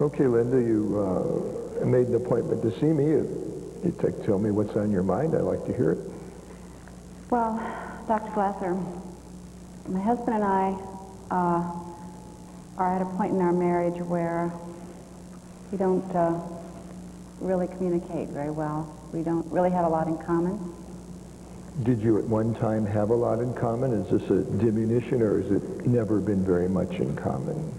Okay, Linda, you made an appointment to see me. You tell me what's on your mind. I'd like to hear it. Well, Dr. Glasser, my husband and I are at a point in our marriage where we don't really communicate very well. We don't really have a lot in common. Did you at one time have a lot in common? Is this a diminution, or has it never been very much in common?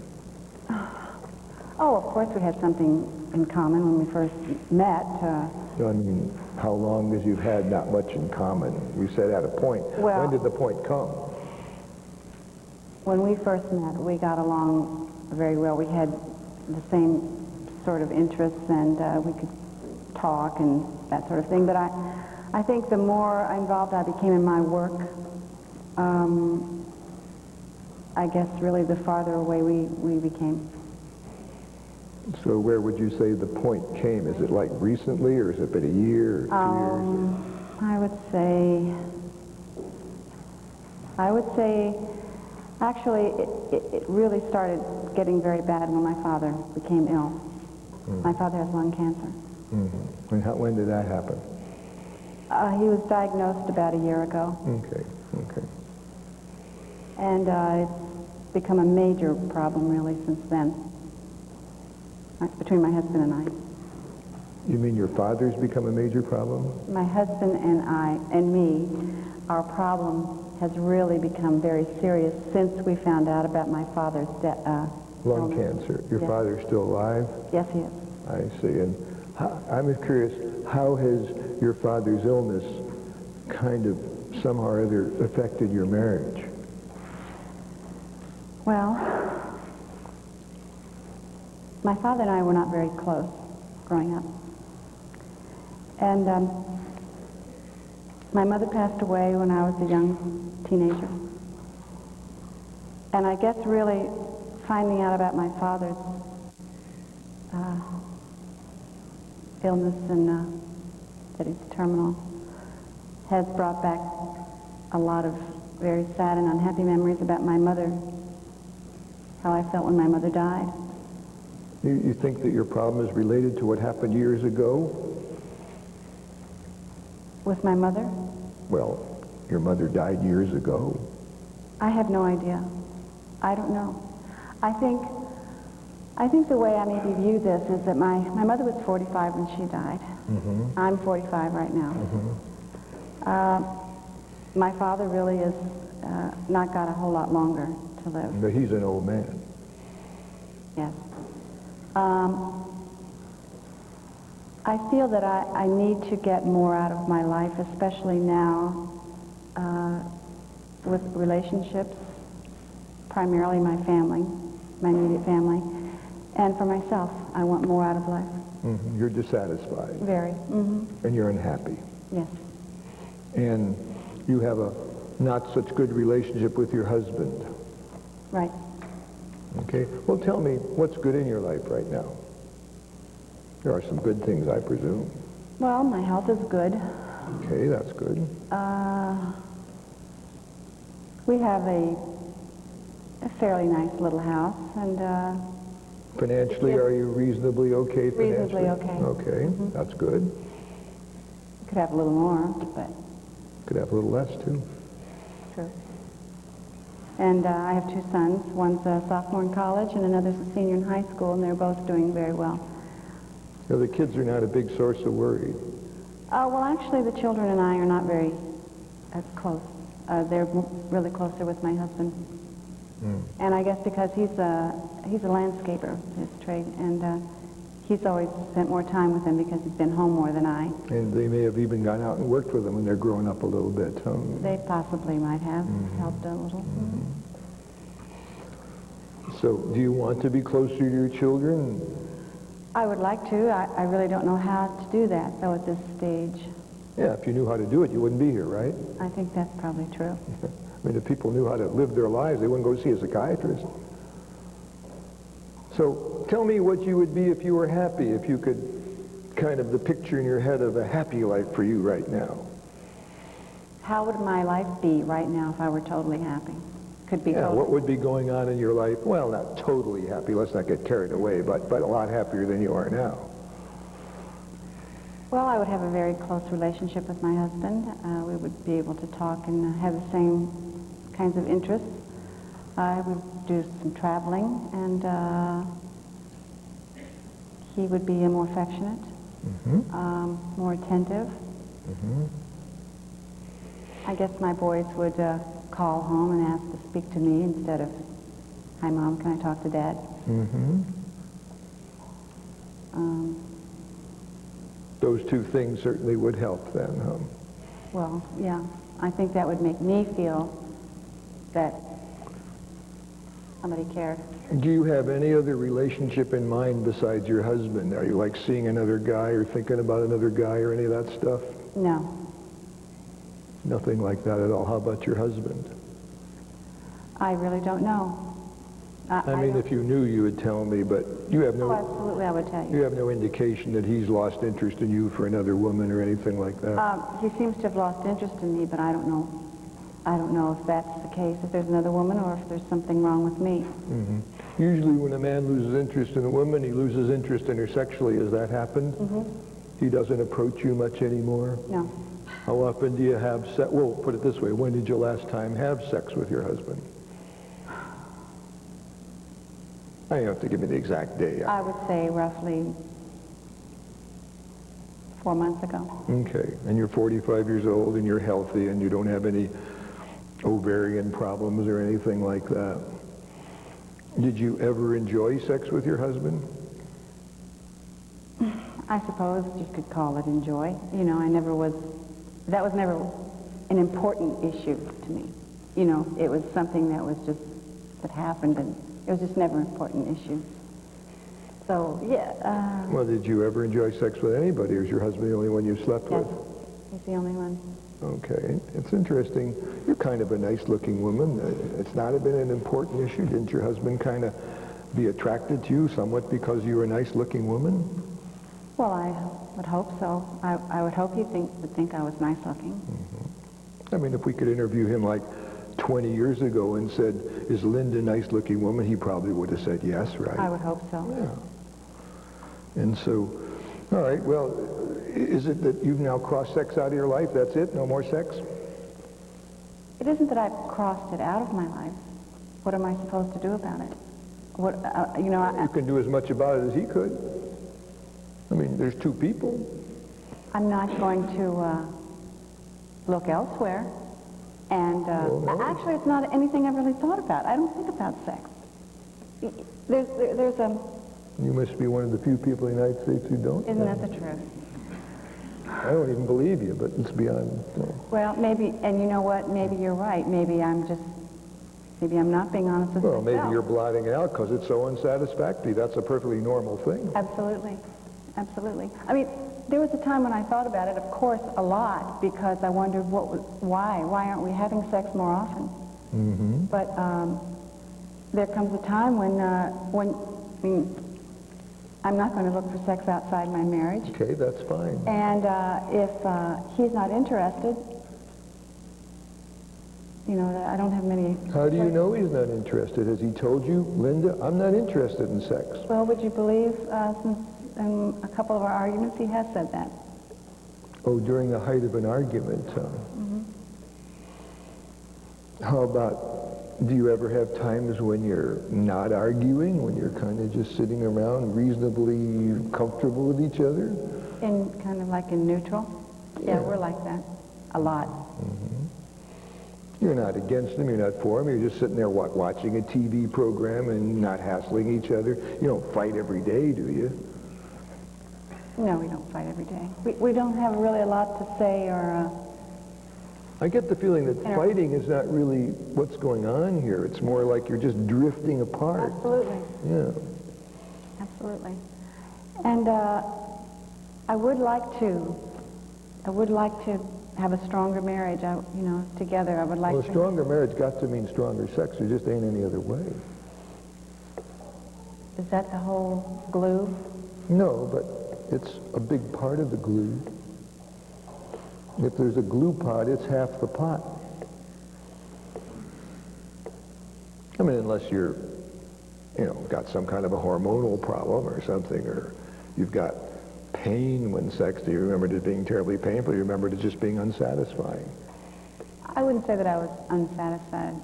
Oh, of course we had something in common when we first met. I mean, how long as you've had not much in common? You said at a point. Well, when did the point come? When we first met, we got along very well. We had the same sort of interests, and we could talk and that sort of thing. But I think the more involved I became in my work, I guess really the farther away we became. So where would you say the point came? Is it like recently, or has it been a year or 2 years? I would say, actually, it really started getting very bad when my father became ill. My father has lung cancer. Mm-hmm. And when did that happen? He was diagnosed about a year ago. Okay. And it's become a major problem, really, since then, between my husband and I. You mean your father's become a major problem? My husband and me, our problem has really become very serious since we found out about my father's lung cancer. Your father's still alive? Yes, he is. I see. And I'm curious, how has your father's illness kind of somehow or other affected your marriage? Well, my father and I were not very close growing up. And my mother passed away when I was a young teenager. And I guess really finding out about my father's illness and that he's terminal has brought back a lot of very sad and unhappy memories about my mother, how I felt when my mother died. You think that your problem is related to what happened years ago? With my mother? Well, your mother died years ago. I have no idea. I don't know. I think the way I maybe view this is that my mother was 45 when she died. Mm-hmm. I'm 45 right now. Mm-hmm. My father really is not got a whole lot longer to live. But he's an old man. Yes. I feel that I need to get more out of my life, especially now with relationships, primarily my family, my immediate family, and for myself. I want more out of life. Mm-hmm. You're dissatisfied. Very. Mm-hmm. And you're unhappy. Yes. And you have a not such good relationship with your husband. Right. Okay. Well, tell me, what's good in your life right now? There are some good things, I presume. Well, my health is good. Okay, that's good. We have a fairly nice little house, and financially, are you reasonably okay financially? reasonably okay. Okay, Mm-hmm. That's good. Could have a little more, but Could have a little less, too. true. And I have two sons. One's a sophomore in college, and another's a senior in high school, and they're both doing very well. You know, the kids are not a big source of worry. Well, actually, the children and I are not very close. They're really closer with my husband. And I guess because he's a landscaper, his trade, and he's always spent more time with them because he's been home more than I. And they may have even gone out and worked with them when they're growing up a little bit. They possibly might have helped a little. So do you want to be closer to your children? I would like to. I really don't know how to do that, though, at this stage. Yeah, if you knew how to do it, you wouldn't be here, right? I think that's probably true. I mean, if people knew how to live their lives, they wouldn't go see a psychiatrist. So tell me what you would be if you were happy, if you could kind of the picture in your head of a happy life for you right now. How would my life be right now if I were totally happy? could be Yeah, told. what would be going on in your life? Well, not totally happy. Let's not get carried away, but a lot happier than you are now. Well, I would have a very close relationship with my husband. We would be able to talk and have the same kinds of interests. I would do some traveling, and he would be more affectionate, more attentive. I guess my boys would call home and ask to speak to me instead of, "Hi, Mom, can I talk to Dad?" Those two things certainly would help then, huh? Well, yeah, I think that would make me feel that somebody cared. Do you have any other relationship in mind besides your husband? Are you like seeing another guy or thinking about another guy or any of that stuff? No. Nothing like that at all. How about your husband? I really don't know. I mean, if you knew, you would tell me, but you have Oh, no, absolutely, I would tell you you. have no indication that he's lost interest in you for another woman or anything like that. He seems to have lost interest in me, but I don't know. I don't know if that's the case, if there's another woman, or if there's something wrong with me. Usually when a man loses interest in a woman, he loses interest in her sexually. Has that happened? He doesn't approach you much anymore? No. How often do you have sex? Well, put it this way. When did you last time have sex with your husband? I don't have to give me the exact day. I would say roughly 4 months ago. Okay. And you're 45 years old and you're healthy and you don't have any ovarian problems or anything like that. Did you ever enjoy sex with your husband? I suppose you could call it enjoy. You know, that was never an important issue to me. You know, it was something that happened, and it was just never an important issue. So, yeah. Well, did you ever enjoy sex with anybody, or is your husband the only one you slept Yes, with? he's the only one. Okay. It's interesting. You're kind of a nice-looking woman. It's not been an important issue. Didn't your husband kind of be attracted to you somewhat because you were a nice-looking woman? Well, I would hope so. I would hope he would think I was nice-looking. I mean, if we could interview him like 20 years ago and said, "Is Linda a nice-looking woman?" he probably would have said yes, right? I would hope so. Yeah. And so, all right, well, is it that you've now crossed sex out of your life? That's it? No more sex? It isn't that I've crossed it out of my life. What am I supposed to do about it? What, you know, You can do as much about it as he could. I mean, there's two people. I'm not going to look elsewhere. And no. actually, it's not anything I've really thought about. I don't think about sex. There's a... You must be one of the few people in the United States who don't. Isn't that the truth? I don't even believe you, but it's beyond... Well, maybe, and you know what? Maybe you're right. Maybe I'm not being honest with Well, myself. maybe you're blotting it out because it's so unsatisfactory. That's a perfectly normal thing. Absolutely. Absolutely. I mean, there was a time when I thought about it, of course, a lot, because I wondered why aren't we having sex more often? But there comes a time when I mean, I'm not going to look for sex outside my marriage. Okay, that's fine. And if he's not interested, you know, I don't have many... How do you know he's not interested? Has he told you, "Linda, I'm not interested in sex"? Well, would you believe, since in a couple of our arguments, he has said that. Oh, during the height of an argument. How about, do you ever have times when you're not arguing, when you're kind of just sitting around reasonably comfortable with each other? In kind of like in neutral? Yeah, we're like that. A lot. You're not against him, you're not for him, you're just sitting there watching a TV program and not hassling each other. You don't fight every day, do you? No, we don't fight every day. We don't have really a lot to say or... I get the feeling that fighting is not really what's going on here. It's more like you're just drifting apart. Absolutely. Yeah. Absolutely. And I would like to have a stronger marriage, you know, together. I would like Well, to... a stronger marriage got to mean stronger sex. There just ain't any other way. Is that the whole glue? No, but it's a big part of the glue. If there's a glue pot, it's half the pot. I mean, unless you're, got some kind of a hormonal problem or something, or you've got pain when sex. Do you remember it as being terribly painful? Do you remember it as just being unsatisfying? I wouldn't say that I was unsatisfied.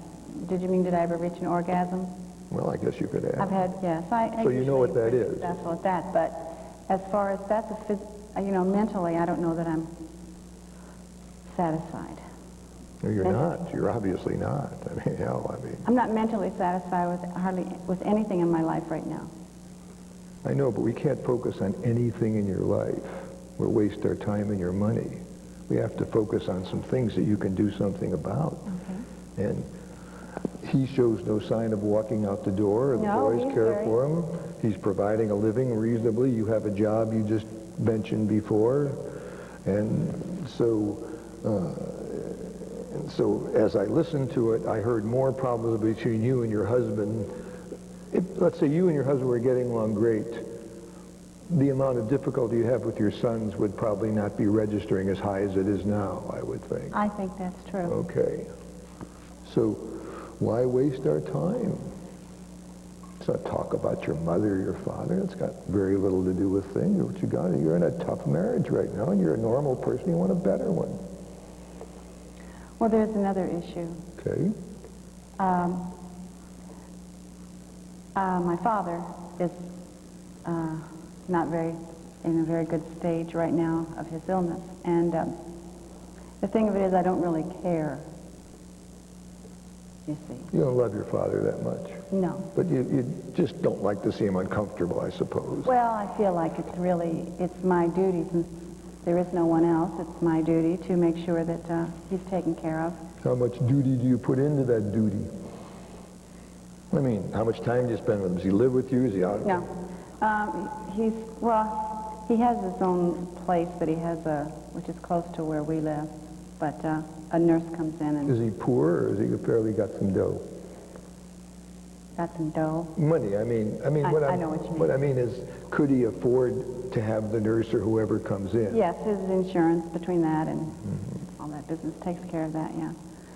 Did you mean did I ever reach an orgasm? Well, I guess you could ask. I've had, yes. So you know what that is? Successful at that, but as far as that's mentally, I don't know that I'm satisfied. No, you're not. You're obviously not. I mean, I'm not mentally satisfied with anything in my life right now. I know, but we can't focus on anything in your life. We'll waste our time and your money. We have to focus on some things that you can do something about. Okay. And he shows no sign of walking out the door, or the boys care for him. He's providing a living reasonably. You have a job you just mentioned before. And so as I listened to it, I heard more problems between you and your husband. Let's say you and your husband were getting along great. The amount of difficulty you have with your sons would probably not be registering as high as it is now, I would think. I think that's true. Okay. So why waste our time? Let's not talk about your mother or your father. It's got very little to do with things. What you got, you're in a tough marriage right now, and you're a normal person. You want a better one. Well, there's another issue. Okay. My father is not in a very good stage right now of his illness, and the thing of it is, I don't really care. You see. You don't love your father that much. No. But you just don't like to see him uncomfortable, I suppose. Well, I feel like it's my duty, since there is no one else, it's my duty to make sure that he's taken care of. How much duty do you put into that duty? I mean, how much time do you spend with him? Does he live with you? Is he out? No. He has his own place that he has, which is close to where we live, but a nurse comes in and... Is he poor, or has he apparently got some dough? Got some dough? Money, I mean, I know what you mean. What I mean is, could he afford to have the nurse or whoever comes in? Yes, his insurance between that and all that business takes care of that, yeah.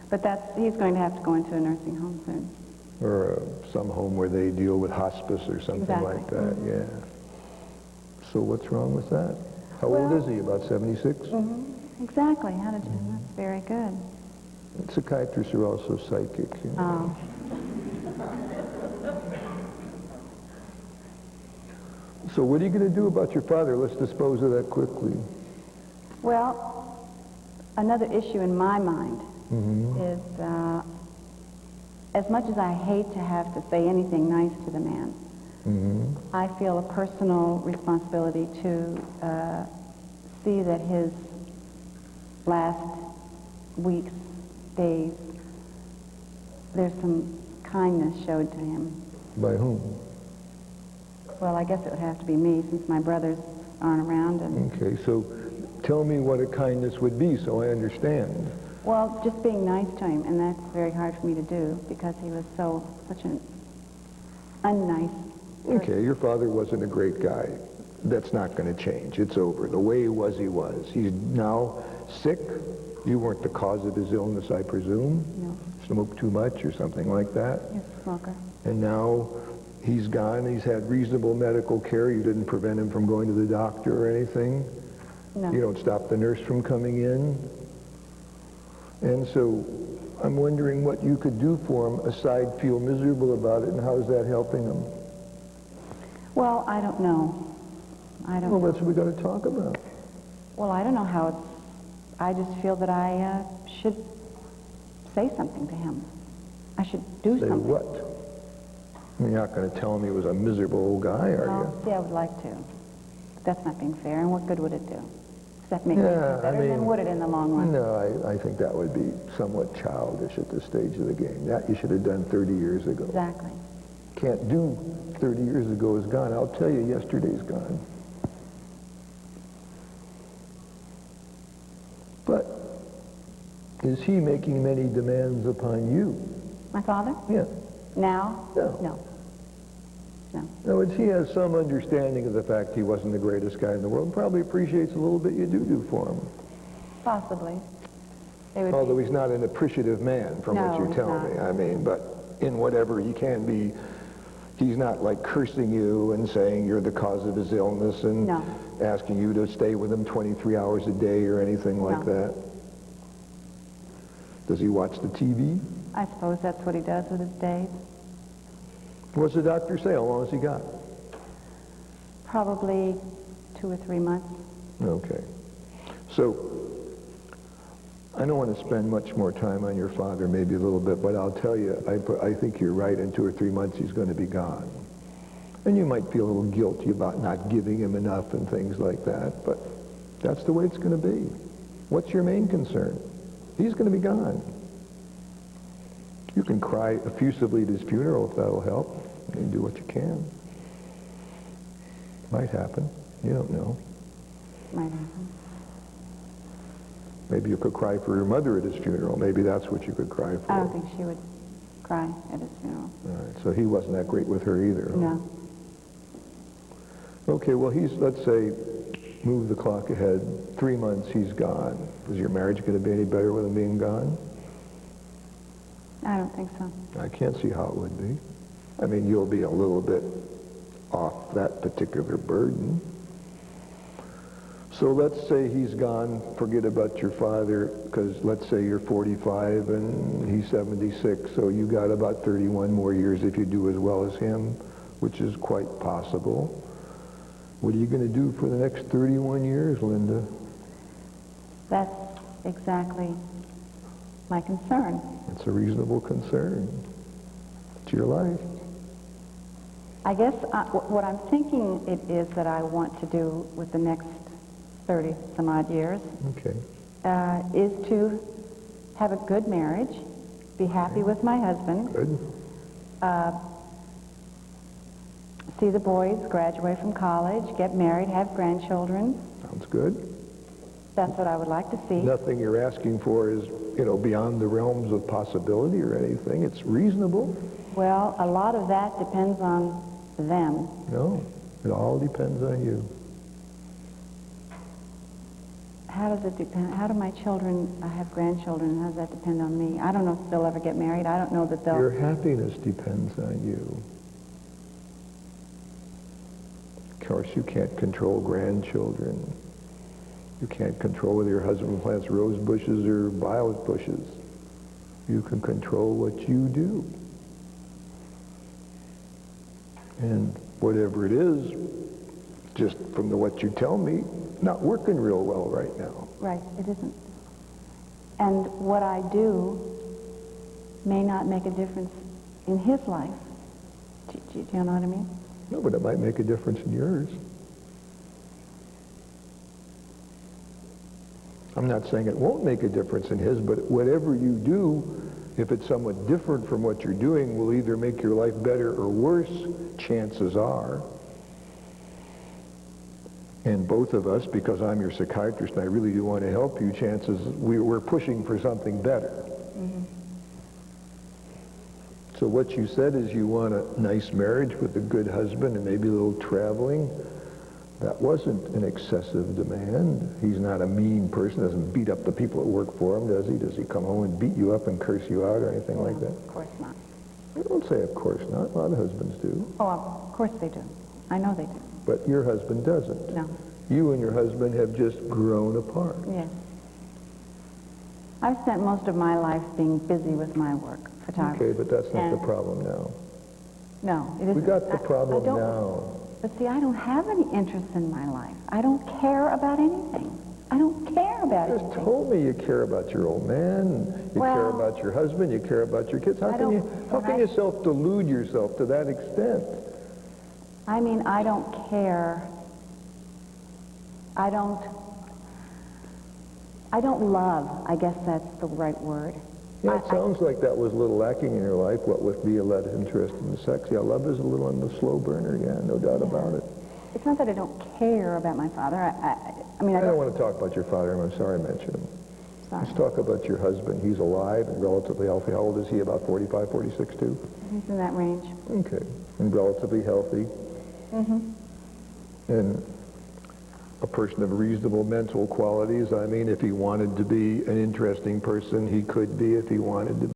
But he's going to have to go into a nursing home soon. Or some home where they deal with hospice or something like that, yeah. So what's wrong with that? How old is he? About 76? Exactly. How did you? That's very good. Psychiatrists are also psychic. Oh. So what are you going to do about your father? Let's dispose of that quickly. Well, another issue in my mind is, as much as I hate to have to say anything nice to the man, I feel a personal responsibility to see that his last weeks, days, there's some kindness showed to him. By whom? Well, I guess it would have to be me, since my brothers aren't around. And Okay, so tell me what a kindness would be so I understand. well, just being nice to him, and that's very hard for me to do because he was such an unnice person. Okay, your father wasn't a great guy. That's not going to change. It's over. The way he was, he was. He's now sick. You weren't the cause of his illness, I presume. No, Smoked too much or something like that. he's a smoker. And now he's gone. He's had reasonable medical care. You didn't prevent him from going to the doctor or anything. No. You don't stop the nurse from coming in. And so I'm wondering what you could do for him aside feel miserable about it, and how is that helping him? Well, I don't know. Well, that's what we got to talk about. Well, I don't know how it's... I just feel that I should say something to him. I should do Say something. what? You're not going to tell him he was a miserable old guy, are Well, you? see, I would like to. But that's not being fair, and what good would it do? Does that make me Yeah, feel better than would it in the long run? No, I think that would be somewhat childish at this stage of the game. That you should have done 30 years ago. Exactly. Can't do 30 years ago is gone. I'll tell you, yesterday's gone. But is he making many demands upon you? My father? Yeah. Now? No. No. No. In other words, he has some understanding of the fact he wasn't the greatest guy in the world, and probably appreciates a little bit you do for him. Possibly. They would Although he's not an appreciative man, from No, what you he's tell not. me. I mean, but in whatever he can be. He's not like cursing you and saying you're the cause of his illness and No. asking you to stay with him 23 hours a day or anything like No. that. Does he watch the TV? I suppose that's what he does with his days. What's the doctor say? How long has he got? Probably 2 or 3 months. Okay. So, I don't want to spend much more time on your father, maybe a little bit, but I'll tell you, I think you're right. In 2 or 3 months, he's going to be gone. And you might feel a little guilty about not giving him enough and things like that, but that's the way it's going to be. What's your main concern? He's going to be gone. You can cry effusively at his funeral if that'll help. You can do what you can. Might happen. You don't know. Might happen. Maybe you could cry for your mother at his funeral. Maybe that's what you could cry for. I don't think she would cry at his funeral. All right, so he wasn't that great with her either. Huh? No. Okay, well, let's say, move the clock ahead. 3 months, he's gone. Is your marriage going to be any better with him being gone? I don't think so. I can't see how it would be. I mean, you'll be a little bit off that particular burden. So let's say he's gone, forget about your father, because let's say you're 45 and he's 76, so you got about 31 more years if you do as well as him, which is quite possible. What are you going to do for the next 31 years, Linda? That's exactly my concern. It's a reasonable concern. It's your life. I guess what I'm thinking it is that I want to do with the next 30 some odd years Okay. is to have a good marriage, be happy with my husband, Good. see the boys graduate from college, get married, have grandchildren. Sounds good. That's what I would like to see. Nothing you're asking for is, beyond the realms of possibility or anything. It's reasonable. Well, a lot of that depends on them. No, it all depends on you. How does it depend? How do my children, I have grandchildren, and how does that depend on me? I don't know if they'll ever get married. I don't know that they'll... Your happiness depends on you. Of course, you can't control grandchildren. You can't control whether your husband plants rose bushes or violet bushes. You can control what you do. And whatever it is, just from what you tell me, not working real well right now. Right, it isn't. And what I do may not make a difference in his life. Do you know what I mean? No, but it might make a difference in yours. I'm not saying it won't make a difference in his, but whatever you do, if it's somewhat different from what you're doing, will either make your life better or worse, chances are. And both of us, because I'm your psychiatrist and I really do want to help you, chances we're pushing for something better. Mm-hmm. So what you said is you want a nice marriage with a good husband and maybe a little traveling. That wasn't an excessive demand. He's not a mean person, doesn't beat up the people that work for him, does he? Does he come home and beat you up and curse you out or anything like that? Of course not. I don't say of course not. A lot of husbands do. Oh, of course they do. I know they do. But your husband doesn't. No. You and your husband have just grown apart. Yes. I've spent most of my life being busy with my work, photography. Okay, but that's not the And- problem now. No, it isn't. We got the I problem don't- now. But see, I don't have any interest in my life. I don't care about anything. I don't care about You just anything. told me you care about your old man, you care Well, about your husband, you care about your kids. How I can you don't- how when can I- you self-delude yourself to that extent? I mean, I don't care. I don't love. I guess that's the right word. Yeah, it sounds like that was a little lacking in your life, what with being less interested in sex. Yeah, love is a little on the slow burner, yeah, no doubt about it. It's not that I don't care about my father. I mean, I I don't don't. want to talk about your father, I'm sorry I mentioned him. Sorry. Let's talk about your husband. He's alive and relatively healthy. How old is he? About 45, 46 too? He's in that range. Okay. And relatively healthy. Mm-hmm. And a person of reasonable mental qualities. I mean, if he wanted to be an interesting person, he could be if he wanted to